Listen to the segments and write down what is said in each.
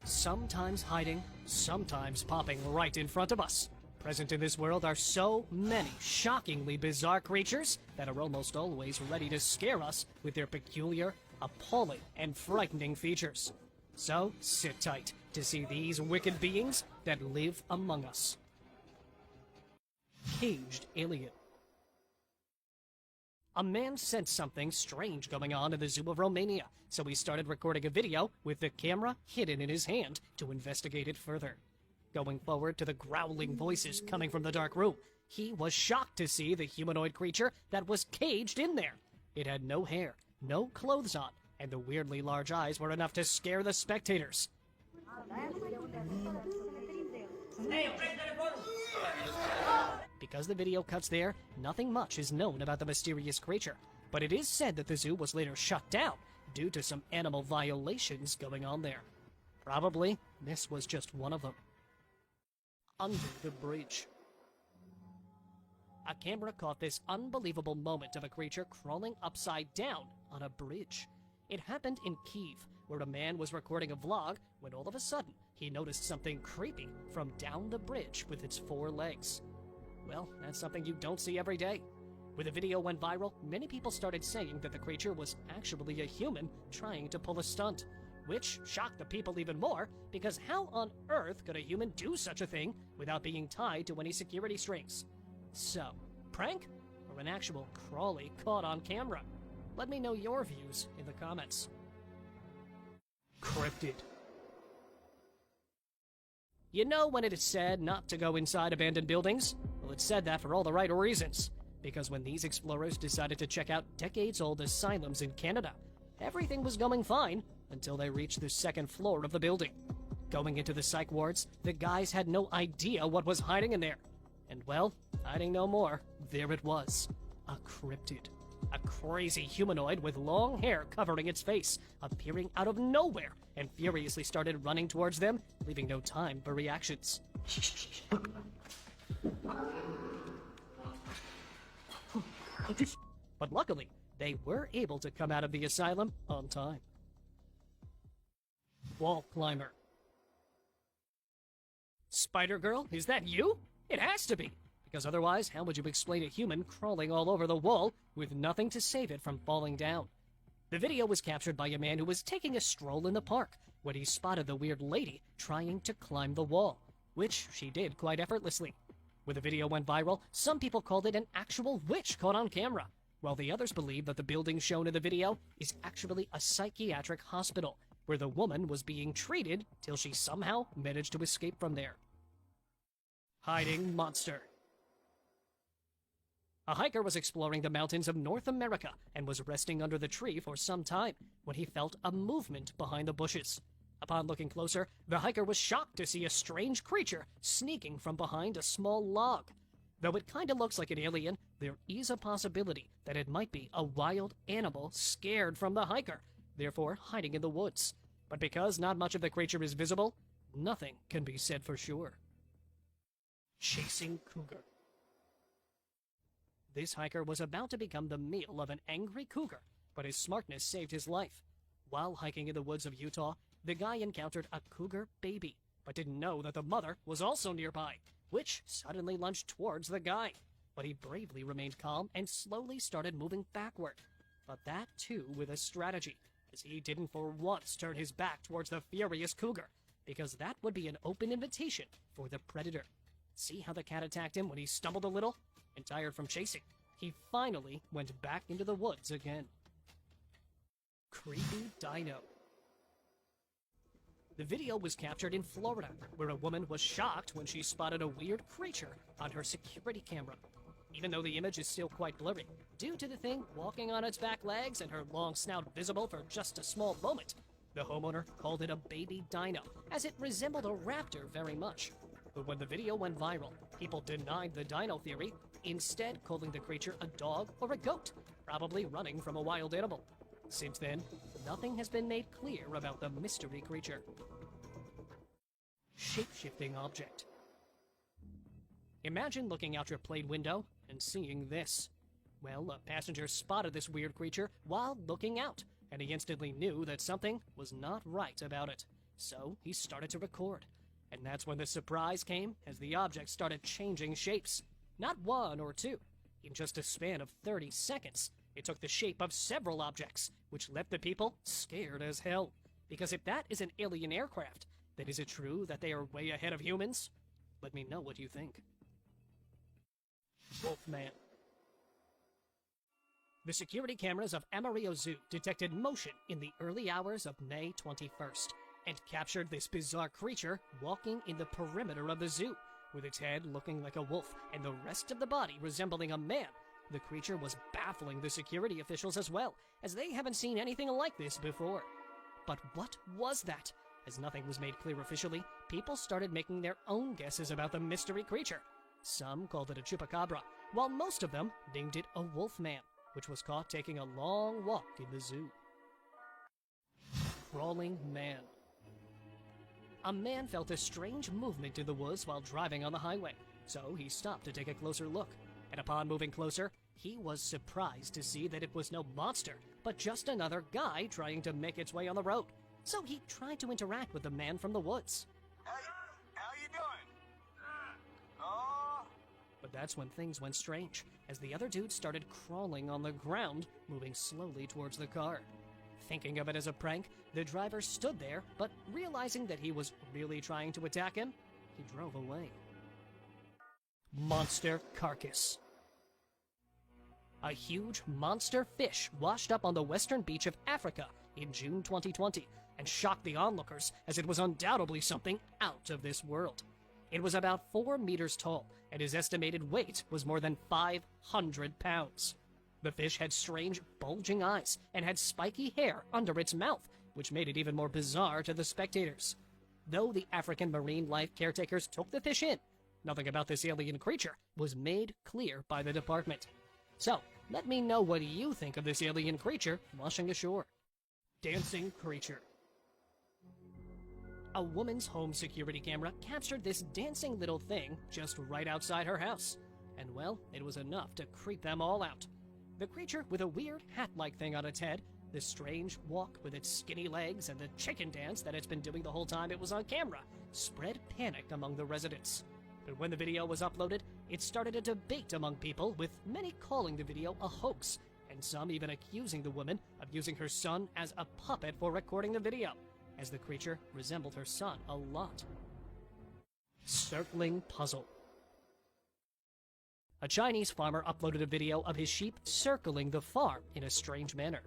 Sometimes hiding, sometimes popping right in front of us. Present in this world are so many shockingly bizarre creatures that are almost always ready to scare us with their peculiar, appalling, and frightening features. So sit tight to see these wicked beings that live among us. Caged alien. A man sensed something strange going on in the zoo of Romania, so he started recording a video with the camera hidden in his hand to investigate it further. Going forward to the growling voices coming from the dark room, he was shocked to see the humanoid creature that was caged in there. It had no hair, no clothes on, and the weirdly large eyes were enough to scare the spectators. Because the video cuts there, nothing much is known about the mysterious creature, but it is said that the zoo was later shut down due to some animal violations going on there. Probably, this was just one of them. Under the bridge. A camera caught this unbelievable moment of a creature crawling upside down on a bridge. It happened in Kyiv, where a man was recording a vlog when all of a sudden he noticed something creepy from down the bridge with its 4 legs. Well, that's something you don't see every day. When the video went viral, many people started saying that the creature was actually a human trying to pull a stunt, which shocked the people even more, because how on earth could a human do such a thing without being tied to any security strings? So, prank or an actual crawly caught on camera? Let me know your views in the comments. Cryptid. You know when it is said not to go inside abandoned buildings? Well, it's said that for all the right reasons. Because when these explorers decided to check out decades-old asylums in Canada, everything was going fine until they reached the 2nd floor of the building. Going into the psych wards, the guys had no idea what was hiding in there. And well, hiding no more, there it was. A cryptid. A crazy humanoid with long hair covering its face, appearing out of nowhere, and furiously started running towards them, leaving no time for reactions. But luckily, they were able to come out of the asylum on time. Wall climber. Spider-Girl, is that you? It has to be, because otherwise how would you explain a human crawling all over the wall with nothing to save it from falling down? The video was captured by a man who was taking a stroll in the park when he spotted the weird lady trying to climb the wall, which she did quite effortlessly. When the video went viral, some people called it an actual witch caught on camera, while the others believe that the building shown in the video is actually a psychiatric hospital, where the woman was being treated till she somehow managed to escape from there. Hiding monster. A hiker was exploring the mountains of North America and was resting under the tree for some time when he felt a movement behind the bushes. Upon looking closer, the hiker was shocked to see a strange creature sneaking from behind a small log. Though it kinda looks like an alien, there is a possibility that it might be a wild animal scared from the hiker, therefore hiding in the woods. But because not much of the creature is visible, nothing can be said for sure. Chasing cougar. This hiker was about to become the meal of an angry cougar, but his smartness saved his life. While hiking in the woods of Utah, the guy encountered a cougar baby, but didn't know that the mother was also nearby, which suddenly lunged towards the guy. But he bravely remained calm and slowly started moving backward. But that too with a strategy, as he didn't for once turn his back towards the furious cougar, because that would be an open invitation for the predator. See how the cat attacked him when he stumbled a little? And tired from chasing, he finally went back into the woods again. Creepy dino. The video was captured in Florida, where a woman was shocked when she spotted a weird creature on her security camera. Even though the image is still quite blurry, due to the thing walking on its back legs and her long snout visible for just a small moment, the homeowner called it a baby dino, as it resembled a raptor very much. But when the video went viral, people denied the dino theory, instead calling the creature a dog or a goat, probably running from a wild animal. Since then, nothing has been made clear about the mystery creature. Shape-shifting object. Imagine looking out your plane window and seeing this. Well, a passenger spotted this weird creature while looking out, and he instantly knew that something was not right about it. So he started to record. And that's when the surprise came, as the object started changing shapes. Not one or two. In just a span of 30 seconds, it took the shape of several objects, which left the people scared as hell. Because if that is an alien aircraft, then is it true that they are way ahead of humans? Let me know what you think. Wolfman. The security cameras of Amarillo Zoo detected motion in the early hours of May 21st and captured this bizarre creature walking in the perimeter of the zoo, with its head looking like a wolf and the rest of the body resembling a man. The creature was baffling the security officials as well, as they haven't seen anything like this before. But what was that? As nothing was made clear officially, people started making their own guesses about the mystery creature. Some called it a chupacabra, while most of them named it a wolfman, which was caught taking a long walk in the zoo. Crawling man. A man felt a strange movement in the woods while driving on the highway, so he stopped to take a closer look. And upon moving closer, he was surprised to see that it was no monster, but just another guy trying to make its way on the road. So he tried to interact with the man from the woods. Hey, how you doing? But that's when things went strange, as the other dude started crawling on the ground, moving slowly towards the car. Thinking of it as a prank, the driver stood there, but realizing that he was really trying to attack him, he drove away. Monster carcass. A huge monster fish washed up on the western beach of Africa in June 2020 and shocked the onlookers, as it was undoubtedly something out of this world. It was about 4 meters tall, and his estimated weight was more than 500 pounds. The fish had strange, bulging eyes and had spiky hair under its mouth, which made it even more bizarre to the spectators. Though the African marine life caretakers took the fish in, nothing about this alien creature was made clear by the department. So, let me know what you think of this alien creature washing ashore. Dancing creature. A woman's home security camera captured this dancing little thing just right outside her house. And well, it was enough to creep them all out. The creature with a weird hat-like thing on its head, the strange walk with its skinny legs, and the chicken dance that it's been doing the whole time it was on camera spread panic among the residents. But when the video was uploaded, it started a debate among people, with many calling the video a hoax, and some even accusing the woman of using her son as a puppet for recording the video, as the creature resembled her son a lot. Circling puzzle. A Chinese farmer uploaded a video of his sheep circling the farm in a strange manner.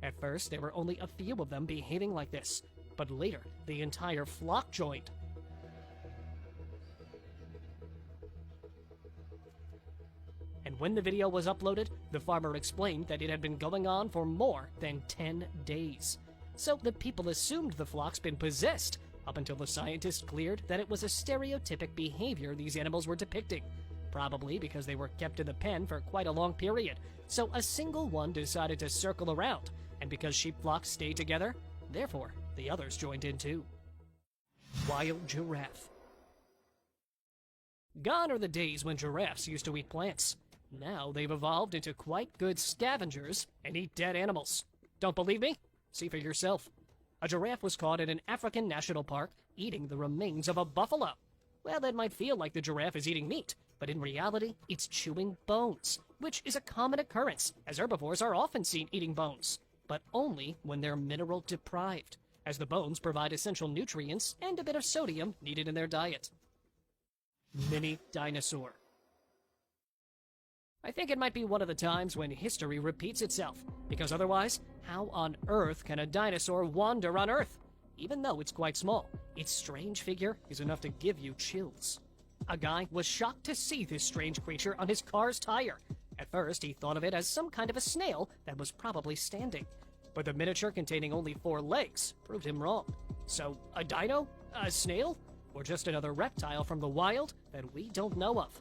At first, there were only a few of them behaving like this, but later, the entire flock joined. And when the video was uploaded, the farmer explained that it had been going on for more than 10 days. So the people assumed the flock's been possessed, up until the scientists cleared that it was a stereotypic behavior these animals were depicting. Probably because they were kept in the pen for quite a long period, so a single one decided to circle around, and because sheep flocks stay together, therefore the others joined in too. Wild giraffe. Gone are the days when giraffes used to eat plants. Now they've evolved into quite good scavengers and eat dead animals. Don't believe me? See for yourself. A giraffe was caught in an African national park eating the remains of a buffalo. Well, it might feel like the giraffe is eating meat, but in reality, it's chewing bones, which is a common occurrence, as herbivores are often seen eating bones, but only when they're mineral deprived, as the bones provide essential nutrients and a bit of sodium needed in their diet. Mini dinosaur. I think it might be one of the times when history repeats itself, because otherwise, how on earth can a dinosaur wander on Earth? Even though it's quite small, its strange figure is enough to give you chills. A guy was shocked to see this strange creature on his car's tire. At first, he thought of it as some kind of a snail that was probably standing, but the miniature containing only 4 legs proved him wrong. So, a dino? A snail? Or just another reptile from the wild that we don't know of?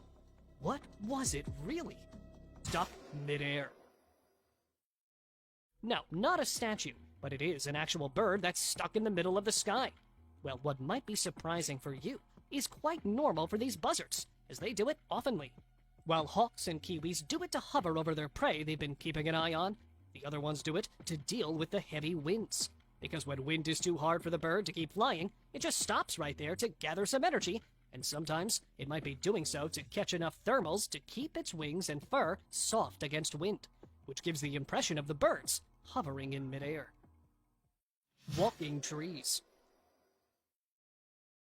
What was it really? Stuck midair. No, not a statue, but it is an actual bird that's stuck in the middle of the sky. Well, what might be surprising for you is quite normal for these buzzards, as they do it oftenly. While hawks and kiwis do it to hover over their prey they've been keeping an eye on, The other ones do it to deal with the heavy winds. Because when wind is too hard for the bird to keep flying, it just stops right there to gather some energy, and sometimes it might be doing so to catch enough thermals to keep its wings and fur soft against wind, which gives the impression of the birds hovering in midair. Walking trees.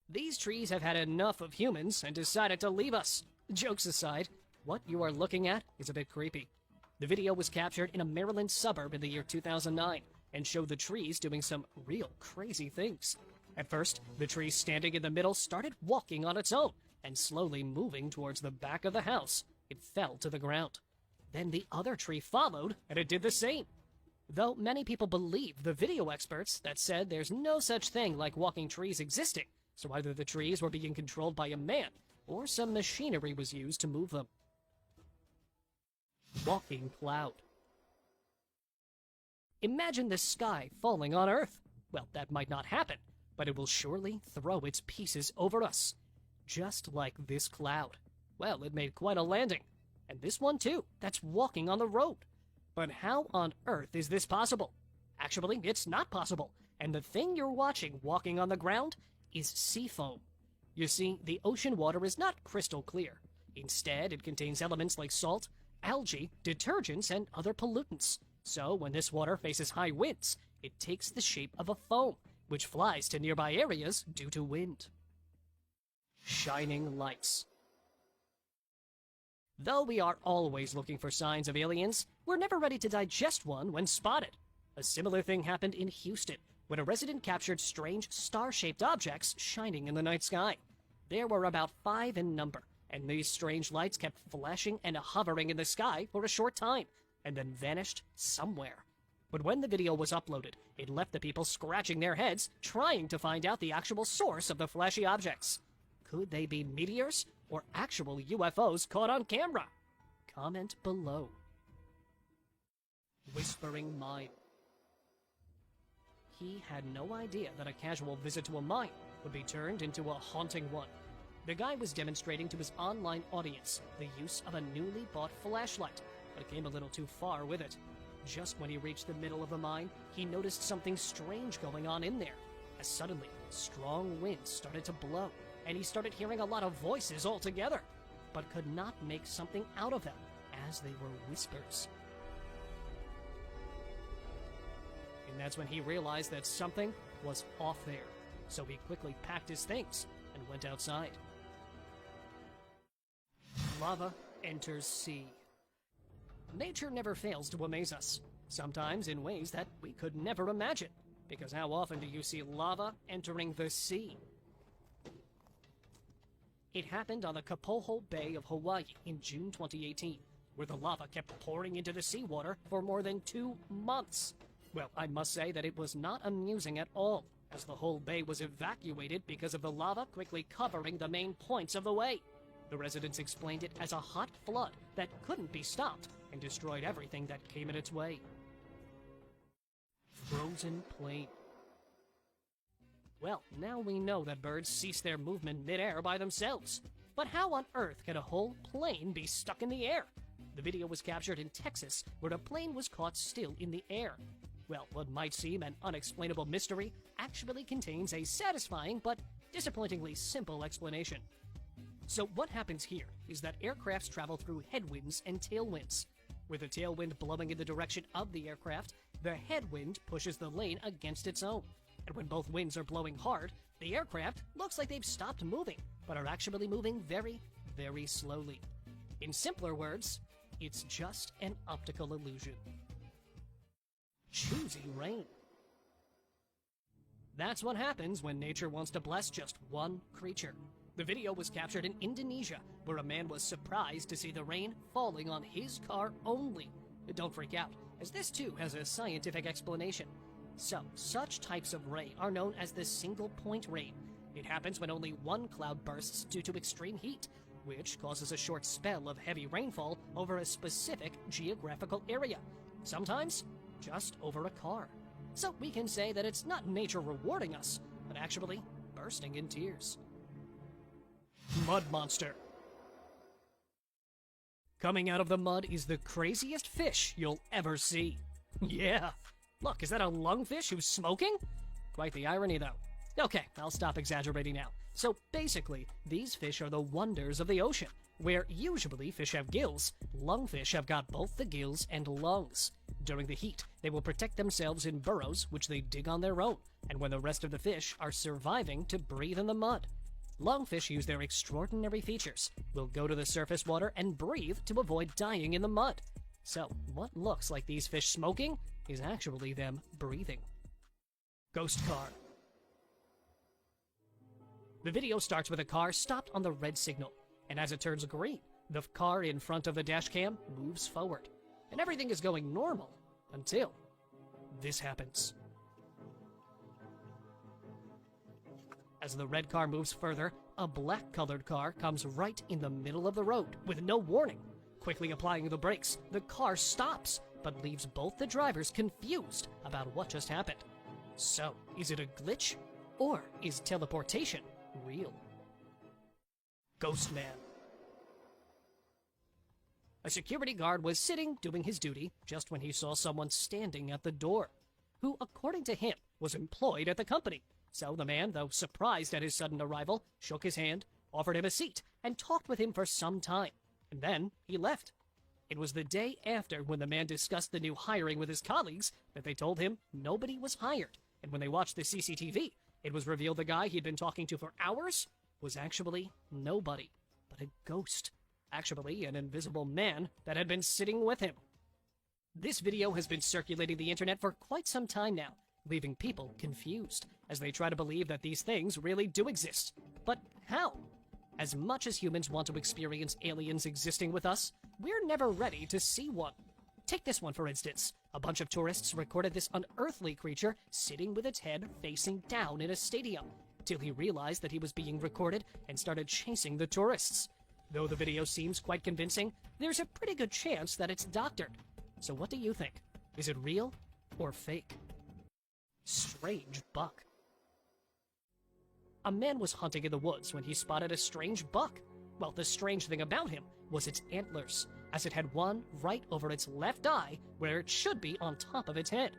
These trees have had enough of humans and decided to leave us. Jokes aside, what you are looking at is a bit creepy. The video was captured in a Maryland suburb in the year 2009 and showed the trees doing some real crazy things. At first, the tree standing in the middle started walking on its own and slowly moving towards the back of the house. It fell to the ground. Then the other tree followed, and it did the same. Though many people believe the video experts that said there's no such thing like walking trees existing, so either the trees were being controlled by a man, or some machinery was used to move them. Walking cloud. Imagine the sky falling on Earth. Well, that might not happen, but it will surely throw its pieces over us. Just like this cloud. Well, it made quite a landing. And this one too, that's walking on the road. But how on earth is this possible? Actually, it's not possible. And the thing you're watching walking on the ground is sea foam. You see, the ocean water is not crystal clear. Instead, it contains elements like salt, algae, detergents, and other pollutants. So, when this water faces high winds, it takes the shape of a foam, which flies to nearby areas due to wind. Shining lights. Though we are always looking for signs of aliens, we're never ready to digest one when spotted. A similar thing happened in Houston, when a resident captured strange star-shaped objects shining in the night sky. There were about 5 in number, and these strange lights kept flashing and hovering in the sky for a short time, and then vanished somewhere. But when the video was uploaded, it left the people scratching their heads, trying to find out the actual source of the flashy objects. Could they be meteors, or actual UFOs caught on camera? Comment below. Whispering Mine. He had no idea that a casual visit to a mine would be turned into a haunting one. The guy was demonstrating to his online audience the use of a newly bought flashlight, but came a little too far with it. Just when he reached the middle of the mine, he noticed something strange going on in there, as suddenly strong winds started to blow, and he started hearing a lot of voices all together, but could not make something out of them, as they were whispers. And that's when he realized that something was off there, so he quickly packed his things and went outside. Lava enters sea. Nature never fails to amaze us, sometimes in ways that we could never imagine, because how often do you see lava entering the sea? It happened on the Kapoho Bay of Hawaii in June 2018, where the lava kept pouring into the seawater for more than 2 months. Well, I must say that it was not amusing at all, as the whole bay was evacuated because of the lava quickly covering the main points of the way. The residents explained it as a hot flood that couldn't be stopped and destroyed everything that came in its way. Frozen plane. Well, now we know that birds cease their movement mid-air by themselves. But how on earth can a whole plane be stuck in the air? The video was captured in Texas, where a plane was caught still in the air. Well, what might seem an unexplainable mystery actually contains a satisfying but disappointingly simple explanation. So what happens here is that aircrafts travel through headwinds and tailwinds. With the tailwind blowing in the direction of the aircraft, the headwind pushes the lane against its own. And when both winds are blowing hard, the aircraft looks like they've stopped moving, but are actually moving very, very slowly. In simpler words, it's just an optical illusion. Choosy rain. That's what happens when nature wants to bless just one creature. The video was captured in Indonesia, where a man was surprised to see the rain falling on his car only. Don't freak out, as this too has a scientific explanation. So, such types of rain are known as the single-point rain. It happens when only one cloud bursts due to extreme heat, which causes a short spell of heavy rainfall over a specific geographical area, sometimes just over a car. So we can say that it's not nature rewarding us, but actually bursting in tears. Mud monster. Coming out of the mud is the craziest fish you'll ever see. Yeah. Look, is that a lungfish who's smoking? Quite the irony, though. Okay, I'll stop exaggerating now. So basically, these fish are the wonders of the ocean. Where usually fish have gills, lungfish have got both the gills and lungs. During the heat, they will protect themselves in burrows which they dig on their own, and when the rest of the fish are surviving to breathe in the mud. Lungfish use their extraordinary features, will go to the surface water and breathe to avoid dying in the mud. So, what looks like these fish smoking is actually them breathing. Ghost car. The video starts with a car stopped on the red signal, and as it turns green, the car in front of the dash cam moves forward, and everything is going normal until this happens. As the red car moves further, a black-colored car comes right in the middle of the road with no warning. Quickly applying the brakes, the car stops, but leaves both the drivers confused about what just happened. So, is it a glitch, or is teleportation real? Ghost Man. A security guard was sitting doing his duty just when he saw someone standing at the door, who, according to him, was employed at the company. So the man, though surprised at his sudden arrival, shook his hand, offered him a seat, and talked with him for some time. And then he left. It was the day after, when the man discussed the new hiring with his colleagues, that they told him nobody was hired. And when they watched the CCTV, it was revealed the guy he'd been talking to for hours was actually nobody, but a ghost. Actually, an invisible man that had been sitting with him. This video has been circulating the internet for quite some time now, leaving people confused as they try to believe that these things really do exist. But how? As much as humans want to experience aliens existing with us, we're never ready to see one. Take this one, for instance. A bunch of tourists recorded this unearthly creature sitting with its head facing down in a stadium, till he realized that he was being recorded and started chasing the tourists. Though the video seems quite convincing, there's a pretty good chance that it's doctored. So what do you think? Is it real or fake? Strange buck. A man was hunting in the woods when he spotted a strange buck. Well, the strange thing about him was its antlers, as it had one right over its left eye where it should be on top of its head.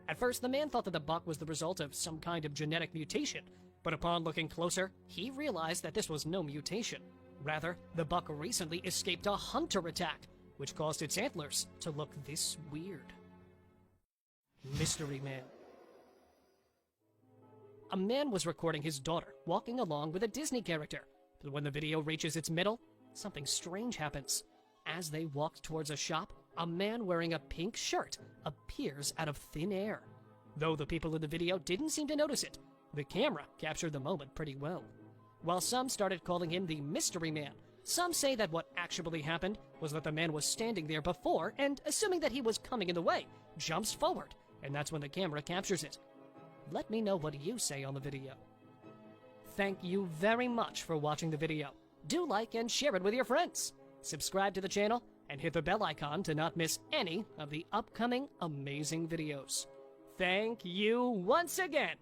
At first, the man thought that the buck was the result of some kind of genetic mutation, but upon looking closer, he realized that this was no mutation. Rather, the buck recently escaped a hunter attack, which caused its antlers to look this weird. Mystery Man. A man was recording his daughter walking along with a Disney character, but when the video reaches its middle, something strange happens. As they walked towards a shop, a man wearing a pink shirt appears out of thin air. Though the people in the video didn't seem to notice it, the camera captured the moment pretty well. While some started calling him the Mystery Man, some say that what actually happened was that the man was standing there before and, assuming that he was coming in the way, jumps forward, and that's when the camera captures it. Let me know what you say on the video. Thank you very much for watching the video. Do like and share it with your friends. Subscribe to the channel and hit the bell icon to not miss any of the upcoming amazing videos. Thank you once again